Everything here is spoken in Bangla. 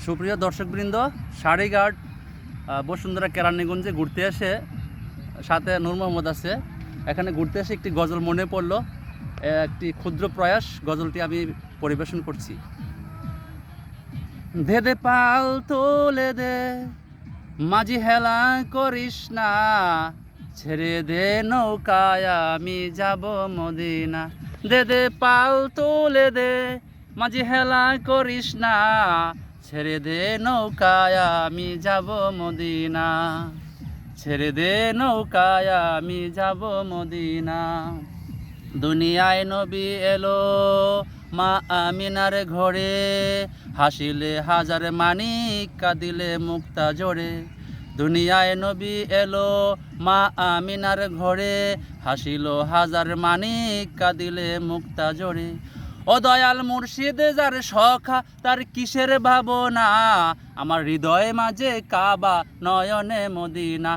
সুপ্রিয় দর্শকবৃন্দ, সারিঘাট বসুন্ধরা কেরানীগঞ্জে ঘুরতে এসে সাথে নূর মোহাম্মদ আছে। এখানে ঘুরতে এসে একটি গজল মনে পড়লো, একটি ক্ষুদ্র প্রয়াস গজলটি আমি পরিবেশন করছি। দে দে পাল তোলে দে, মাঝি হেলা করিস না, ছেড়ে দে নৌকায় আমি যাব মদিনা। দে দে পাল তোলে দে, মাঝি হেলা করিস না, ছেড়ে দে নৌকায় আমি যাব মদিনা। ছেড়ে দে নৌকায় আমি যাব মদিনা। দুনিয়ায় নবী এলো মা আমিনার ঘরে, হাসিলে হাজার মানিক, কাঁদিলে মুক্তা জোরে। দুনিয়ায় নবী এলো মা আমিনার ঘরে, হাসিল হাজার মানিক, কাঁদিলে মুক্তা জোরে। ও দয়াল মুর্শিদ যার সখা, তার কিসের ভাবনা, আমার হৃদয় মাঝে কাবা, নয়নে মদিনা।